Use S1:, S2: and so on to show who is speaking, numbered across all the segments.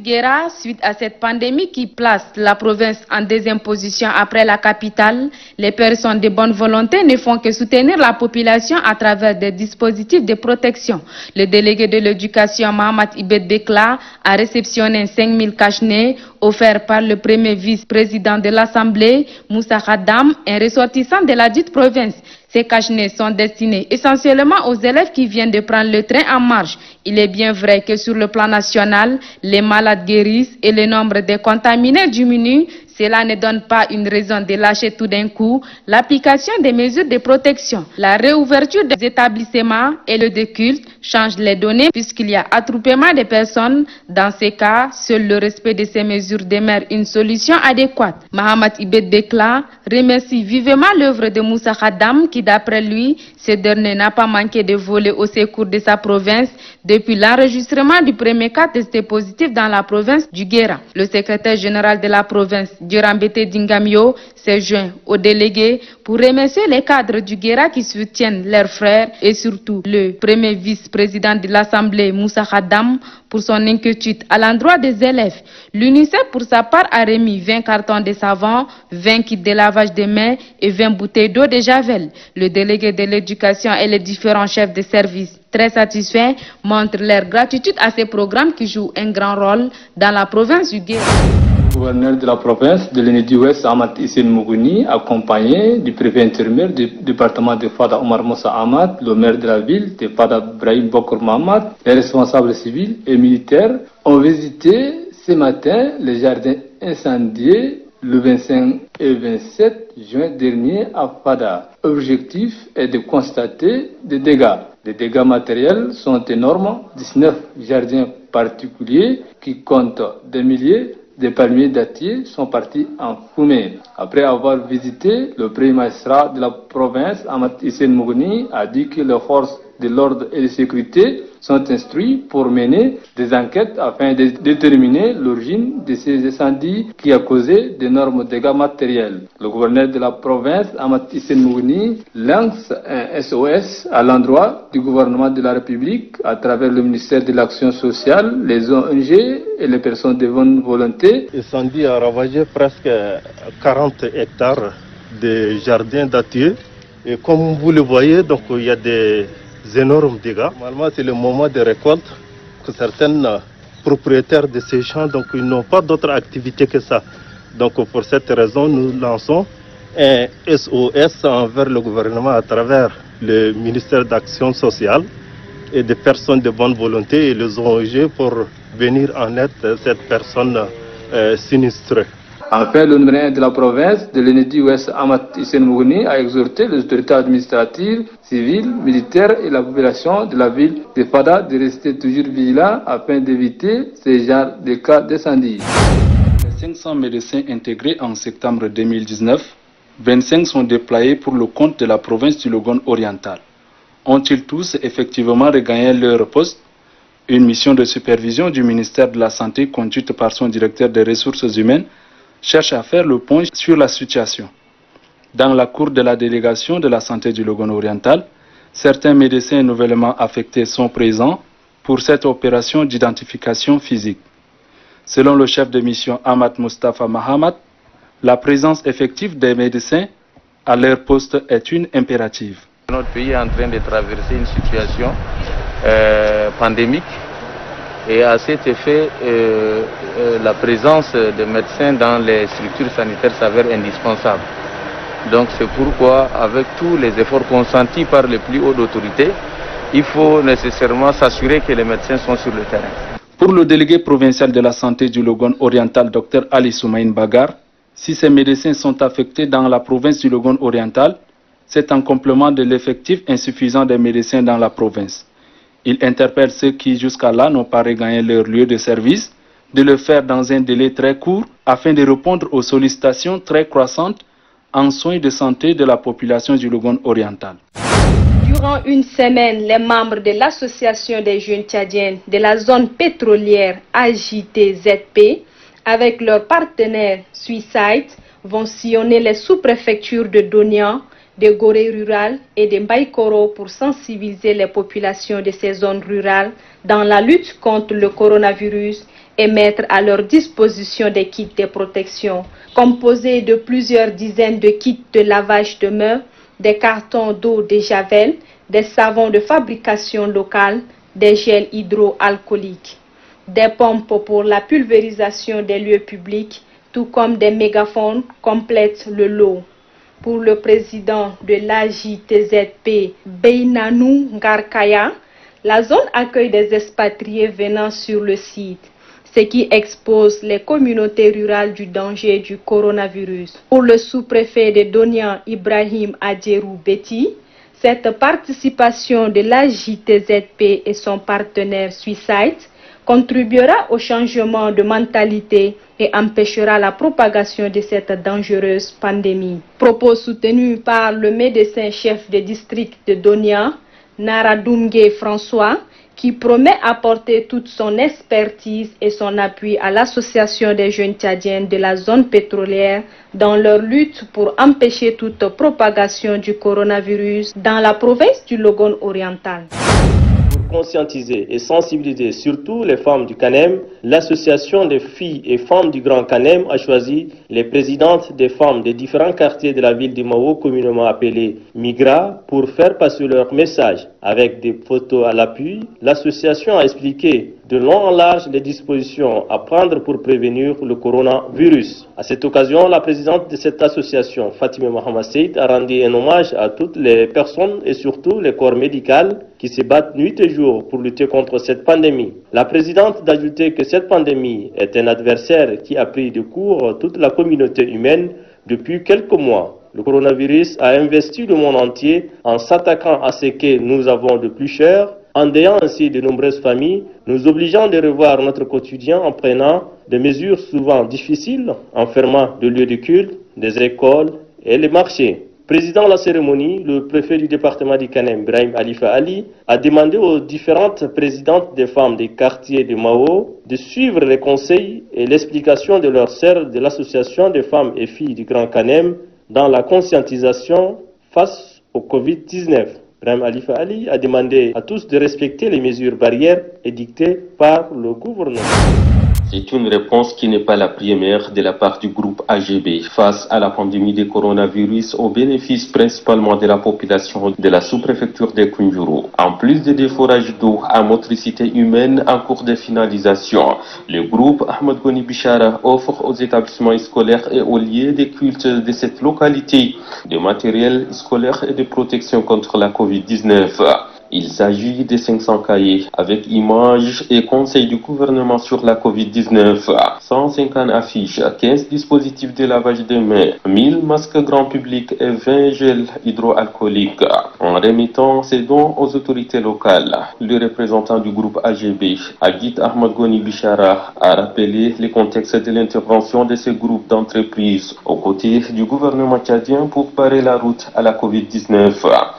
S1: Guéra, suite à cette pandémie qui place la province en deuxième position après la capitale, les personnes de bonne volonté ne font que soutenir la population à travers des dispositifs de protection. Le délégué de l'éducation, Mohamed Ibed Bekla, a réceptionné 5000 cache-nez offerts par le premier vice-président de l'Assemblée, Moussa Khadam, un ressortissant de la dite province. Ces cache-nez sont destinés essentiellement aux élèves qui viennent de prendre le train en marche. Il est bien vrai que sur le plan national, les malades guérissent et le nombre de contaminés diminue. Cela ne donne pas une raison de lâcher tout d'un coup l'application des mesures de protection. La réouverture des établissements et le de culte changent les données puisqu'il y a attroupement de personnes. Dans ces cas, seul le respect de ces mesures demeure une solution adéquate. Mohamed Ibed Bekla remercie vivement l'œuvre de Moussa Khadam qui, d'après lui, ce dernier n'a pas manqué de voler au secours de sa province depuis l'enregistrement du premier cas testé positif dans la province du Guéra. Le secrétaire général de la province, Djurambete Dingamio, s'est joint aux délégués pour remercier les cadres du Guéra qui soutiennent leurs frères et surtout le premier vice-président de l'Assemblée, Moussa Khadam, pour son inquiétude à l'endroit des élèves. L'UNICEF, pour sa part, a remis 20 cartons de savon, 20 kits de lavage de mains et 20 bouteilles d'eau de Javel. Le délégué de l'éducation et les différents chefs de service, très satisfaits, montrent leur gratitude à ces programmes qui jouent un grand rôle dans la province du Guéra.
S2: Le gouverneur de la province de l'Enedi-Ouest, Ahmad Hissène Mougouni, accompagné du préfet intérimaire du département de Fada, Omar Moussa Ahmad, le maire de la ville de Fada, Brahim Bokour Mohamed, les responsables civils et militaires, ont visité ce matin les jardins incendiés le 25 et 27 juin dernier à Fada. L'objectif est de constater des dégâts. Les dégâts matériels sont énormes, 19 jardins particuliers qui comptent des milliers de palmiers dattiers sont partis en fumée. Après avoir visité, le premier magistrat de la province, Ahmad Hissène Mougouni, a dit que les forces de l'ordre et de sécurité sont instruits pour mener des enquêtes afin de déterminer l'origine de ces incendies qui a causé d'énormes dégâts matériels. Le gouverneur de la province, Ahmad Hissène Mougouni, lance un SOS à l'endroit du gouvernement de la République à travers le ministère de l'Action sociale, les ONG et les personnes de bonne volonté.
S3: L'incendie a ravagé presque 40 hectares de jardins dattiers et comme vous le voyez, donc il y a des énormes dégâts. Normalement, c'est le moment de récolte que certains propriétaires de ces champs, donc ils n'ont pas d'autre activité que ça. Donc pour cette raison, nous lançons un SOS envers le gouvernement à travers le ministère d'Action sociale et des personnes de bonne volonté et les ONG pour venir en aide à cette personne sinistrée.
S2: Enfin, le numéro 1 de la province de l'Enedi-Ouest, Ahmad Hissène Mougouni, a exhorté les autorités administratives, civiles, militaires et la population de la ville de Fada de rester toujours vigilants afin d'éviter ce genre de cas d'incendie. Les 500 médecins intégrés en septembre 2019, 25 sont déployés pour le compte de la province du Logone oriental. Ont-ils tous effectivement regagné leur poste? Une mission de supervision du ministère de la Santé conduite par son directeur des ressources humaines cherche à faire le point sur la situation. Dans la cour de la délégation de la santé du Logone oriental, certains médecins nouvellement affectés sont présents pour cette opération d'identification physique. Selon le chef de mission Ahmad Mustafa Mahamat, la présence effective des médecins à leur poste est une impérative.
S4: Notre pays est en train de traverser une situation pandémique. Et à cet effet, la présence des médecins dans les structures sanitaires s'avère indispensable. Donc c'est pourquoi, avec tous les efforts consentis par les plus hautes autorités, il faut nécessairement s'assurer que les médecins sont sur le terrain.
S2: Pour le délégué provincial de la santé du Logone oriental, Dr Ali Soumaïn Bagar, si ces médecins sont affectés dans la province du Logone oriental, c'est en complément de l'effectif insuffisant des médecins dans la province. Il interpelle ceux qui jusqu'à là n'ont pas regagné leur lieu de service de le faire dans un délai très court afin de répondre aux sollicitations très croissantes en soins de santé de la population du Logone oriental.
S1: Durant une semaine, les membres de l'association des jeunes tchadiens de la zone pétrolière AJTZP, avec leurs partenaires Suicide, vont sillonner les sous-préfectures de Donia, de Gorée rural et de Mbaïkoro pour sensibiliser les populations de ces zones rurales dans la lutte contre le coronavirus
S5: et mettre à leur disposition des kits de protection composés de plusieurs dizaines de kits de lavage de mains, des cartons d'eau de javel, des savons de fabrication locale, des gels hydroalcooliques, des pompes pour la pulvérisation des lieux publics, tout comme des mégaphones complètent le lot. Pour le président de l'AJTZP, Beinanou Ngarkaya, la zone accueille des expatriés venant sur le site, ce qui expose les communautés rurales du danger du coronavirus. Pour le sous-préfet de Donia, Ibrahim Adjerou Beti, cette participation de l'AJTZP et son partenaire Suicide contribuera au changement de mentalité et empêchera la propagation de cette dangereuse pandémie. Propos soutenus par le médecin-chef de district de Donia, Naradoungue François, qui promet apporter toute son expertise et son appui à l'association des jeunes tchadiens de la zone pétrolière dans leur lutte pour empêcher toute propagation du coronavirus dans la province du Logone oriental.
S6: Pour conscientiser et sensibiliser surtout les femmes du Kanem, l'association des filles et femmes du Grand Kanem a choisi les présidentes des femmes des différents quartiers de la ville de Mao, communément appelée Migra, pour faire passer leur message. Avec des photos à l'appui, l'association a expliqué de long en large les dispositions à prendre pour prévenir le coronavirus. À cette occasion, la présidente de cette association, Fatima Mohamed Seyd, a rendu un hommage à toutes les personnes et surtout les corps médicaux qui se battent nuit et jour pour lutter contre cette pandémie. La présidente d'ajouter que cette pandémie est un adversaire qui a pris de court toute la communauté humaine depuis quelques mois. Le coronavirus a investi le monde entier en s'attaquant à ce que nous avons de plus cher, endeuillant ainsi de nombreuses familles, nous obligeant de revoir notre quotidien en prenant des mesures souvent difficiles, en fermant des lieux de culte, des écoles et les marchés. Président de la cérémonie, le préfet du département du Kanem, Brahim Alifa Ali, a demandé aux différentes présidentes des femmes des quartiers de Mao de suivre les conseils et l'explication de leurs sœurs de l'association des femmes et filles du Grand Kanem dans la conscientisation face au Covid-19. Brahim Alifa Ali a demandé à tous de respecter les mesures barrières édictées par le gouvernement.
S7: C'est une réponse qui n'est pas la première de la part du groupe AGB face à la pandémie de coronavirus au bénéfice principalement de la population de la sous-préfecture de Kounjouro. En plus des forages d'eau à motricité humaine en cours de finalisation, le groupe Ahmed Goni Bichara offre aux établissements scolaires et aux lieux de culte de cette localité du matériel scolaire et de protection contre la Covid-19. Il s'agit de 500 cahiers avec images et conseils du gouvernement sur la Covid-19, 150 affiches, 15 dispositifs de lavage de mains, 1000 masques grand public et 20 gels hydroalcooliques. En remettant ces dons aux autorités locales, le représentant du groupe AGB, Agit Ahmed Goni Bichara, a rappelé le contexte de l'intervention de ce groupe d'entreprises aux côtés du gouvernement tchadien pour parer la route à la Covid-19.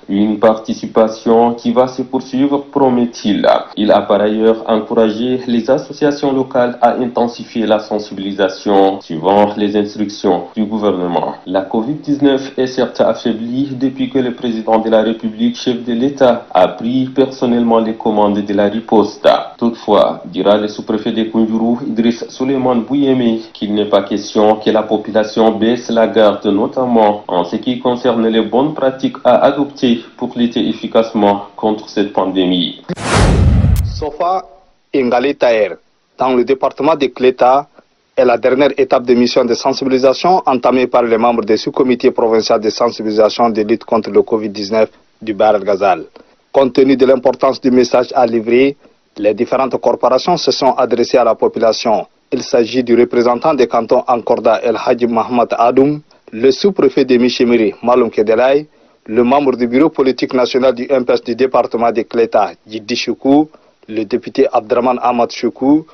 S7: Une participation qui va se poursuivre, promet-il. Il a par ailleurs encouragé les associations locales à intensifier la sensibilisation suivant les instructions du gouvernement. La Covid-19 est certes affaiblie depuis que le président de la République, chef de l'État, a pris personnellement les commandes de la riposte. Toutefois, dira le sous-préfet de Kounjouro, Idriss Souleymane Bouyeme, qu'il n'est pas question que la population baisse la garde, notamment en ce qui concerne les bonnes pratiques à adopter pour lutter efficacement contre cette pandémie.
S8: Sofa Ngali Taher, dans le département de Cléta, est la dernière étape de mission de sensibilisation entamée par les membres du sous-comité provincial de sensibilisation de lutte contre le Covid-19 du Bahr el Ghazal. Compte tenu de l'importance du message à livrer, les différentes corporations se sont adressées à la population. Il s'agit du représentant des cantons Ankorda El Hadji Mohamed Adoum, le sous-préfet de Michimiri, Maloum Kedelay, le membre du bureau politique national du MPS du département de Cléta, Djiddi Choukou, le député Abdraman Ahmad Choukou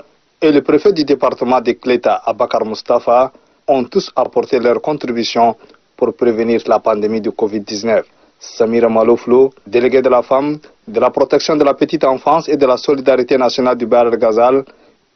S8: et le préfet du département de Cléta, Abakar Mustafa, ont tous apporté leur contribution pour prévenir la pandémie du Covid-19. Samira Malouflo, délégué de la femme, de la protection de la petite enfance et de la solidarité nationale du Bahr el Ghazal,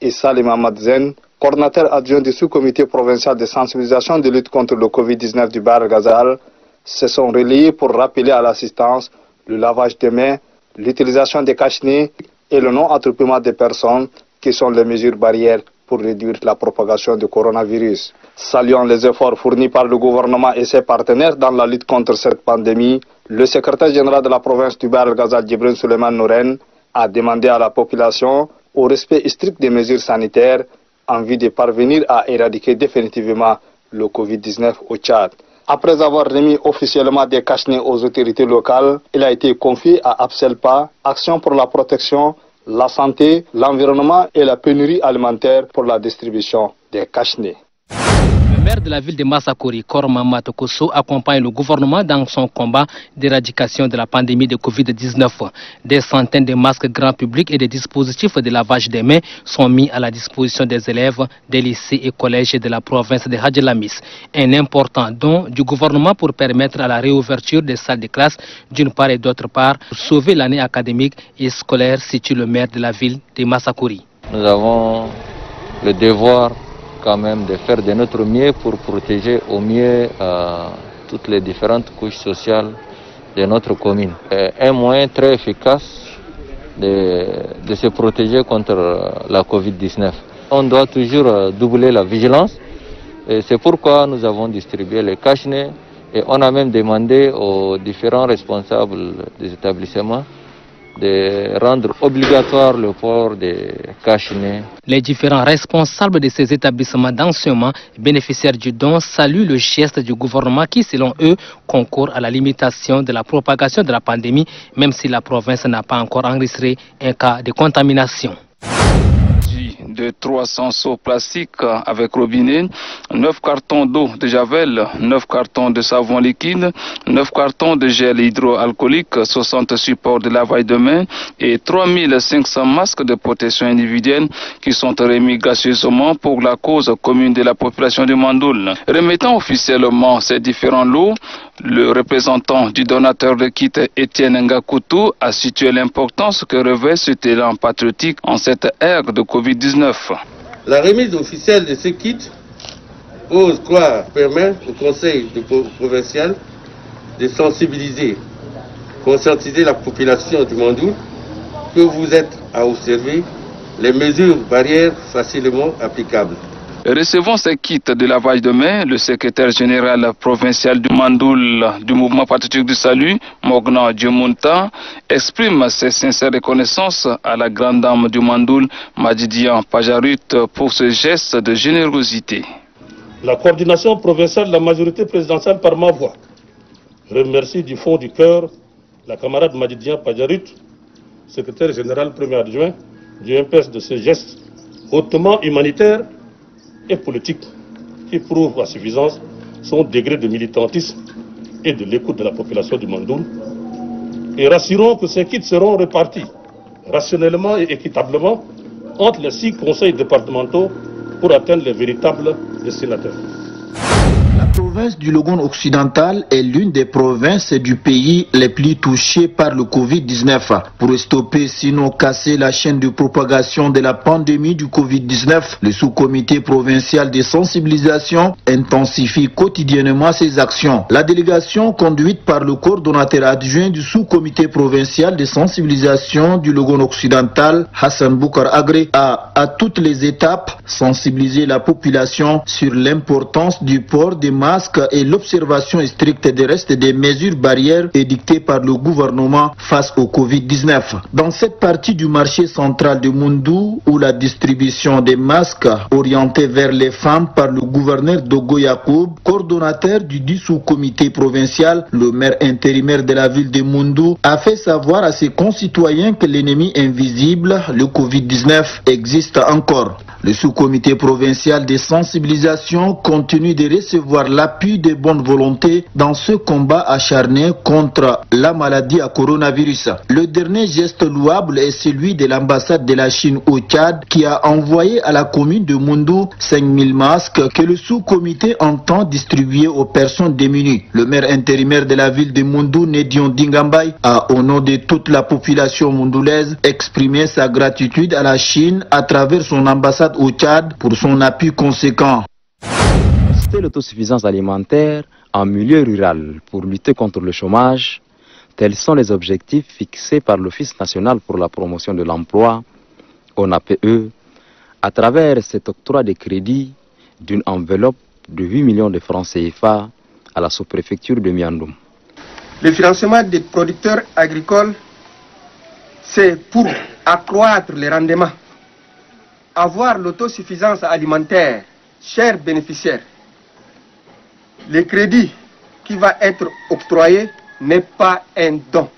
S8: et Salim Ahmad Zen, coordinateur adjoint du sous-comité provincial de sensibilisation de lutte contre le Covid-19 du Bahr el Ghazal, se sont relayés pour rappeler à l'assistance le lavage des mains, l'utilisation des cache-nez et le non-attroupement des personnes qui sont les mesures barrières pour réduire la propagation du coronavirus. Saluant les efforts fournis par le gouvernement et ses partenaires dans la lutte contre cette pandémie, le secrétaire général de la province du Bahr el-Ghazal, Djibril Souleymane Nourène, a demandé à la population au respect strict des mesures sanitaires en vue de parvenir à éradiquer définitivement le Covid-19 au Tchad. Après avoir remis officiellement des cache-nez aux autorités locales, il a été confié à Abselpa, Action pour la protection, la santé, l'environnement et la pénurie alimentaire pour la distribution des cache-nez.
S9: Le maire de la ville de Massakori, Korma Matokoso, accompagne le gouvernement dans son combat d'éradication de la pandémie de Covid-19. Des centaines de masques grand public et des dispositifs de lavage des mains sont mis à la disposition des élèves des lycées et collèges de la province de Hadjelamis. Un important don du gouvernement pour permettre à la réouverture des salles de classe d'une part et d'autre part pour sauver l'année académique et scolaire, situe le maire de la ville de Massakori.
S4: Nous avons le devoir quand même de faire de notre mieux pour protéger au mieux toutes les différentes couches sociales de notre commune. Un moyen très efficace de se protéger contre la Covid-19. On doit toujours doubler la vigilance et c'est pourquoi nous avons distribué les cache-nez et on a même demandé aux différents responsables des établissements de rendre obligatoire le port des cache-nez.
S9: Les différents responsables de ces établissements d'enseignement bénéficiaires du don saluent le geste du gouvernement qui, selon eux, concourt à la limitation de la propagation de la pandémie, même si la province n'a pas encore enregistré un cas de contamination.
S10: De 300 seaux plastiques avec robinet, 9 cartons d'eau de javel, 9 cartons de savon liquide, 9 cartons de gel hydroalcoolique, 60 supports de lavage de mains et 3500 masques de protection individuelle qui sont remis gracieusement pour la cause commune de la population du Mandoul. Remettant officiellement ces différents lots, le représentant du donateur de kit, Étienne Ngakoutou, a situé l'importance que revêt ce élan patriotique en cette ère de Covid-19.
S11: La remise officielle de ce kit ose quoi permet au conseil provincial de sensibiliser, conscientiser la population du Mandoul que vous êtes à observer les mesures barrières facilement applicables.
S10: Recevant ces kits de lavage de mains, le secrétaire général provincial du Mandoul du mouvement patriotique du salut, Mogna Djemounta, exprime ses sincères reconnaissances à la grande dame du Mandoul, Madjidian Pajarut, pour ce geste de générosité.
S11: La coordination provinciale de la majorité présidentielle par ma voix remercie du fond du cœur la camarade Madjidian Pajarut, secrétaire général premier adjoint du MPS, de ce geste hautement humanitaire et politique qui prouve à suffisance son degré de militantisme et de l'écoute de la population du Mandoul. Et rassurons que ces kits seront répartis rationnellement et équitablement entre les 6 conseils départementaux pour atteindre les véritables destinataires.
S12: La province du Logone occidental est l'une des provinces du pays les plus touchées par le Covid-19. Pour stopper, sinon casser la chaîne de propagation de la pandémie du Covid-19, le sous-comité provincial de sensibilisation intensifie quotidiennement ses actions. La délégation conduite par le coordonnateur adjoint du sous-comité provincial de sensibilisation du Logone occidental, Hassan Boukar Agré, a à toutes les étapes sensibilisé la population sur l'importance du port des masques et l'observation stricte des restes des mesures barrières édictées par le gouvernement face au Covid-19. Dans cette partie du marché central de Moundou, où la distribution des masques orientée vers les femmes par le gouverneur Dogo Yacoub, coordonnateur du sous-comité provincial, le maire intérimaire de la ville de Moundou, a fait savoir à ses concitoyens que l'ennemi invisible, le Covid-19, existe encore. Le sous-comité provincial de sensibilisation continue de recevoir l'appui des bonnes volontés dans ce combat acharné contre la maladie à coronavirus. Le dernier geste louable est celui de l'ambassade de la Chine au Tchad qui a envoyé à la commune de Moundou 5000 masques que le sous-comité entend distribuer aux personnes démunies. Le maire intérimaire de la ville de Moundou, Nedion Dingambay, a au nom de toute la population mondoulaise exprimé sa gratitude à la Chine à travers son ambassade au Tchad pour son appui conséquent.
S13: L'autosuffisance alimentaire en milieu rural pour lutter contre le chômage, tels sont les objectifs fixés par l'Office national pour la promotion de l'emploi, ONAPE, à travers cet octroi de crédit d'une enveloppe de 8 millions de francs CFA à la sous-préfecture de Miandoum.
S14: Le financement des producteurs agricoles, c'est pour accroître les rendements, avoir l'autosuffisance alimentaire. Chers bénéficiaires, le crédit qui va être octroyé n'est pas un don,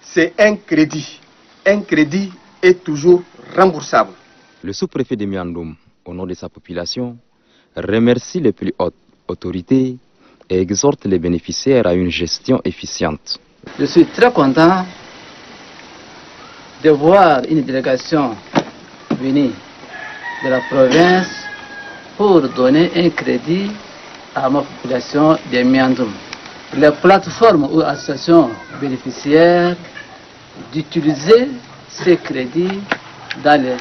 S14: c'est un crédit. Un crédit est toujours remboursable.
S13: Le sous-préfet de Miandoum, au nom de sa population, remercie les plus hautes autorités et exhorte les bénéficiaires à une gestion efficiente.
S15: Je suis très content de voir une délégation venue de la province pour donner un crédit à ma population de Miandoum. Les plateformes ou associations bénéficiaires d'utiliser ces crédits dans le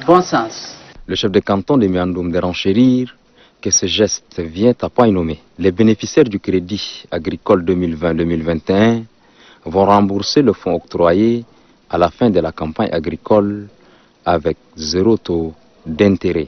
S15: bon sens.
S13: Le chef de canton de Miandoum de renchérir que ce geste vient à point nommé. Les bénéficiaires du crédit agricole 2020-2021 vont rembourser le fonds octroyé à la fin de la campagne agricole avec 0 taux d'intérêt.